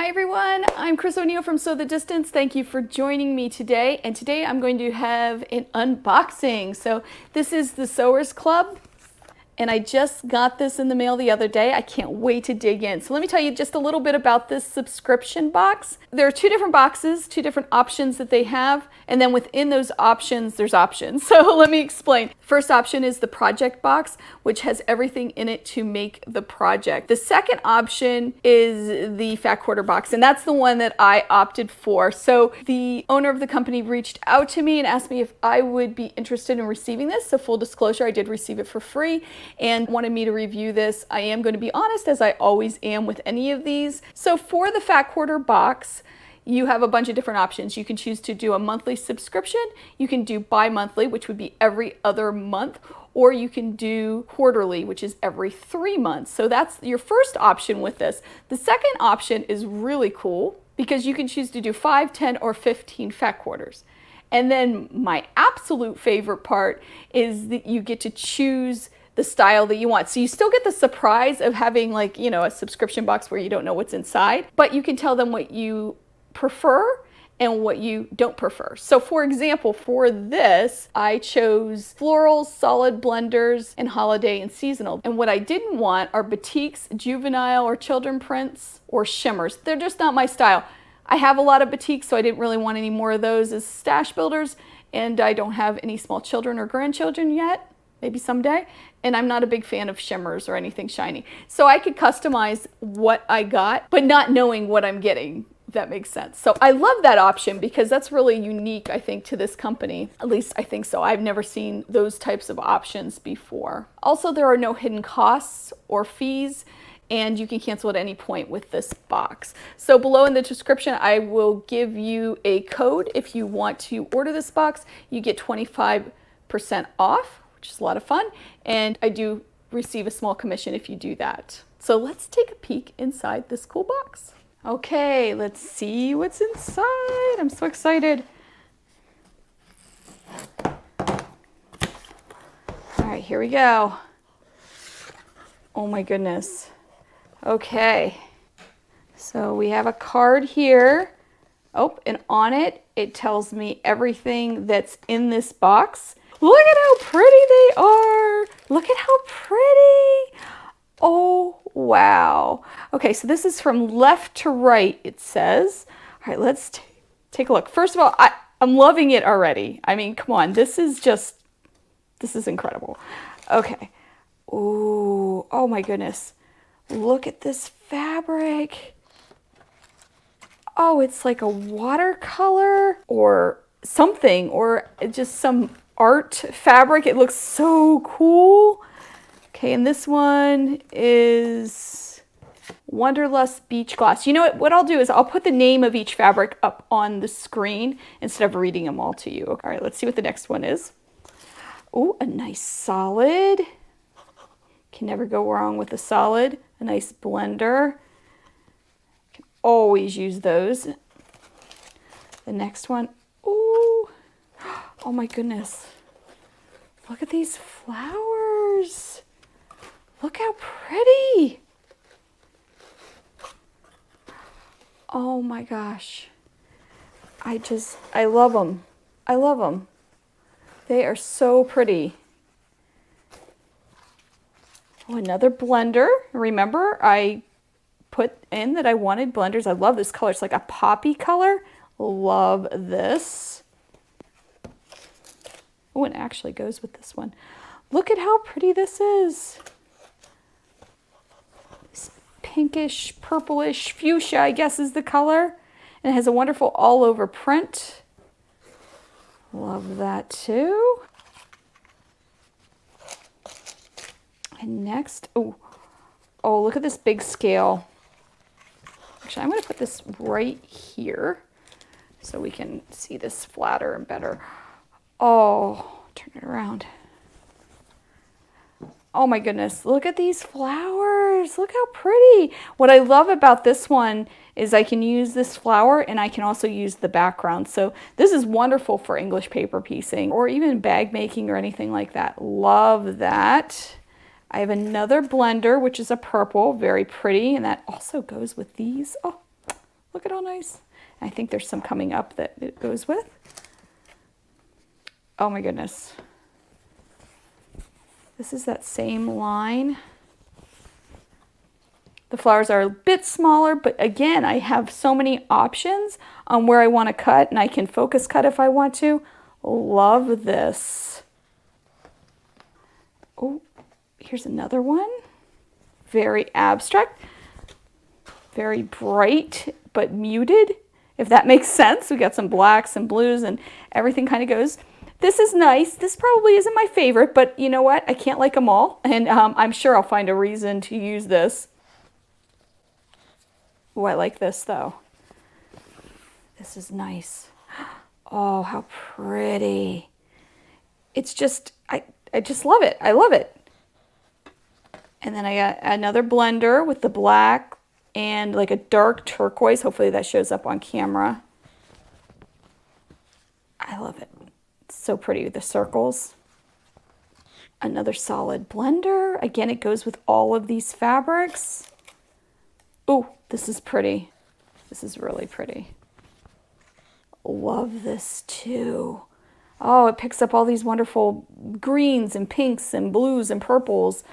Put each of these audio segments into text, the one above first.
Hi everyone, I'm Chris O'Neill from Sew the Distance. Thank you for joining me today. And today I'm going to have an unboxing. So this is the Sewers Club. And I just got this in the mail the other day. I can't wait to dig in. So let me tell you just a little bit about this subscription box. There are two different boxes, two different options that they have. And then within those options, there's options. So let me explain. First option is the project box, which has everything in it to make the project. The second option is the fat quarter box, and that's the one that I opted for. So the owner of the company reached out to me and asked me if I would be interested in receiving this. So full disclosure, I did receive it for free and wanted me to review this. I am going to be honest, as I always am with any of these. So for the fat quarter box, you have a bunch of different options. You can choose to do a monthly subscription. You can do bi-monthly, which would be every other month, or you can do quarterly, which is every 3 months. So that's your first option with this. The second option is really cool because you can choose to do 5, 10, or 15 fat quarters. And then my absolute favorite part is that you get to choose the style that you want. So you still get the surprise of having, like, you know, a subscription box where you don't know what's inside, but you can tell them what you prefer and what you don't prefer. So for example, for this, I chose florals, solid blenders, and holiday and seasonal. And what I didn't want are batiks, juvenile or children prints, or shimmers. They're just not my style. I have a lot of batiks, so I didn't really want any more of those as stash builders, and I don't have any small children or grandchildren yet. Maybe someday. And I'm not a big fan of shimmers or anything shiny. So I could customize what I got, but not knowing what I'm getting, if that makes sense. So I love that option because that's really unique, I think, to this company. At least I think so. I've never seen those types of options before. Also, there are no hidden costs or fees, and you can cancel at any point with this box. So below in the description, I will give you a code. If you want to order this box, you get 25% off, which is a lot of fun, and I do receive a small commission if you do that. So let's take a peek inside this cool box. Okay, let's see what's inside. I'm so excited. All right, here we go. Oh my goodness. Okay, so we have a card here. Oh, and on it, it tells me everything that's in this box. Look at how pretty they are. Look at how pretty. Oh, wow. Okay, so this is from left to right, it says. All right, let's take a look. First of all, I'm loving it already. I mean, come on, this is incredible. Okay. Ooh, oh my goodness. Look at this fabric. Oh, it's like a watercolor or something, or just some art fabric. It looks so cool. Okay, and this one is Wanderlust Beach Gloss. You know what I'll do is I'll put the name of each fabric up on the screen instead of reading them all to you. All right, let's see what the next one is. Oh, a nice solid. Can never go wrong with a solid. A nice blender. Can always use those. The next one. Ooh. Oh my goodness. Look at these flowers. Look how pretty. Oh my gosh. I love them. I love them. They are so pretty. Oh, another blender. Remember, I put in that I wanted blenders. I love this color. It's like a poppy color. Love this. Oh, it actually goes with this one. Look at how pretty this is. This pinkish, purplish, fuchsia, I guess is the color. And it has a wonderful all over print. Love that too. And next, oh, look at this big scale. Actually, I'm going to put this right here so we can see this flatter and better. Oh, turn it around. Oh my goodness, look at these flowers. Look how pretty. What I love about this one is I can use this flower and I can also use the background. So this is wonderful for English paper piecing or even bag making or anything like that. Love that. I have another blender, which is a purple, very pretty, and that also goes with these. Oh, Look at how nice. I think there's some coming up that it goes with. Oh my goodness. This is that same line. The flowers are a bit smaller, but again, I have so many options on where I want to cut, and I can focus cut if I want to. Love this. Oh, here's another one. Very abstract, very bright, but muted, if that makes sense. We got some blacks and blues and everything kind of goes. This is nice. This probably isn't my favorite, but you know what? I can't like them all, and I'm sure I'll find a reason to use this. Oh, I like this though. This is nice. Oh, how pretty. It's just, I just love it. I love it. And then I got another blender with the black and like a dark turquoise. Hopefully that shows up on camera. I love it. It's so pretty with the circles. Another solid blender. Again, it goes with all of these fabrics. Oh, this is pretty. This is really pretty. Love this too. Oh, it picks up all these wonderful greens and pinks and blues and purples.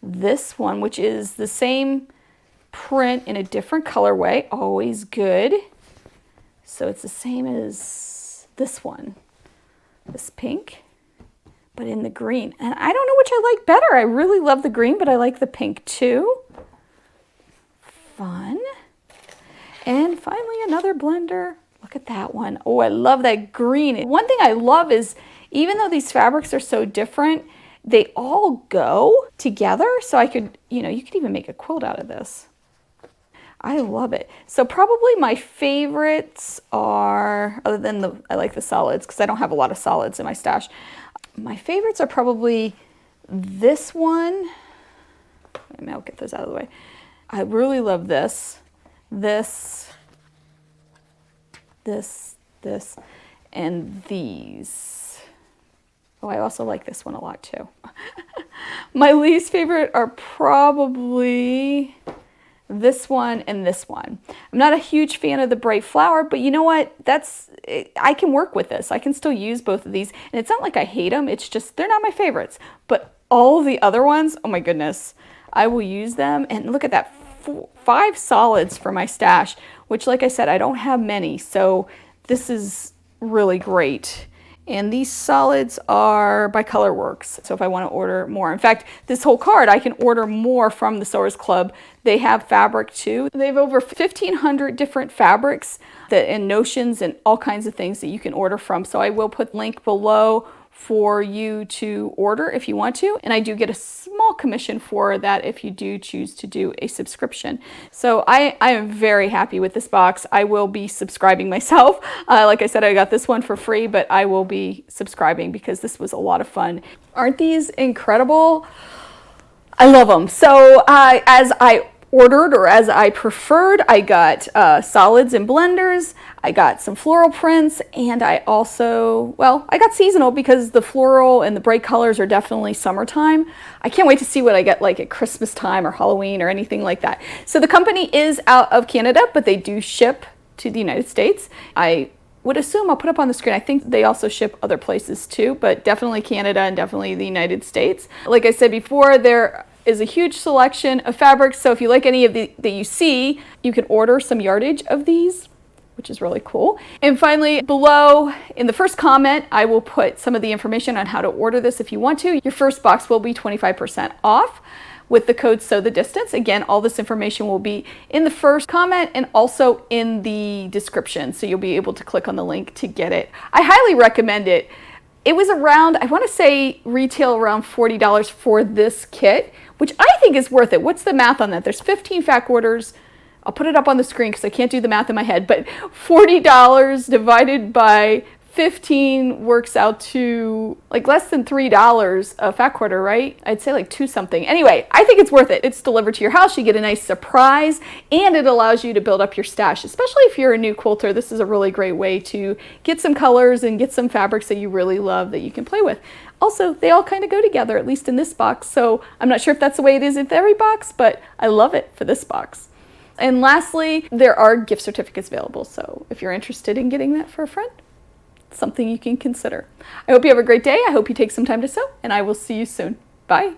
This one, which is the same print in a different colorway, always good. So it's the same as this one, this pink, but in the green. And I don't know which I like better. I really love the green, but I like the pink too. Fun. And finally, another blender. Look at that one. Oh, I love that green. One thing I love is, even though these fabrics are so different, they all go together. So I could, you could even make a quilt out of this. I love it. So probably my favorites are, other than I like the solids, because I don't have a lot of solids in my stash. My favorites are probably this one. Maybe I'll get those out of the way. I really love this, and these. Oh, I also like this one a lot too. My least favorite are probably this one and this one. I'm not a huge fan of the bright flower, but you know what? I can work with this. I can still use both of these, and it's not like I hate them. It's just they're not my favorites. But all the other ones, oh my goodness, I will use them. And look at that, 5 solids for my stash, which, like I said, I don't have many, so this is really great. And these solids are by Colorworks, so if I want to order more. In fact, this whole card, I can order more from the Sewers Club. They have fabric too. They have over 1,500 different fabrics and notions and all kinds of things that you can order from. So I will put a link below for you to order if you want to. And I do get a small commission for that if you do choose to do a subscription. So I am very happy with this box. I will be subscribing myself. Like I said, I got this one for free, but I will be subscribing because this was a lot of fun. Aren't these incredible? I love them. So as I ordered, or as I preferred, I got solids and blenders. I got some floral prints, and I also, I got seasonal because the floral and the bright colors are definitely summertime. I can't wait to see what I get like at Christmas time or Halloween or anything like that. So the company is out of Canada, but they do ship to the United States. I would assume, I'll put up on the screen, I think they also ship other places too, but definitely Canada and definitely the United States. Like I said before, there is a huge selection of fabrics, so if you like any of the that you see, you can order some yardage of these, which is really cool. And finally, below in the first comment, I will put some of the information on how to order this if you want to. Your first box will be 25% off with the code SewTheDistance. Again, all this information will be in the first comment and also in the description, so you'll be able to click on the link to get it. I highly recommend it. It was around, I want to say retail around $40 for this kit, which I think is worth it. What's the math on that? There's 15 FAQ orders. I'll put it up on the screen because I can't do the math in my head, but $40 divided by 15 works out to like less than $3 a FAQ order, right? I'd say like 2 something. Anyway, I think it's worth it. It's delivered to your house. You get a nice surprise, and it allows you to build up your stash. Especially if you're a new quilter, this is a really great way to get some colors and get some fabrics that you really love that you can play with. Also, they all kind of go together, at least in this box. So I'm not sure if that's the way it is in every box, but I love it for this box. And lastly, there are gift certificates available. So if you're interested in getting that for a friend, it's something you can consider. I hope you have a great day. I hope you take some time to sew, and I will see you soon. Bye.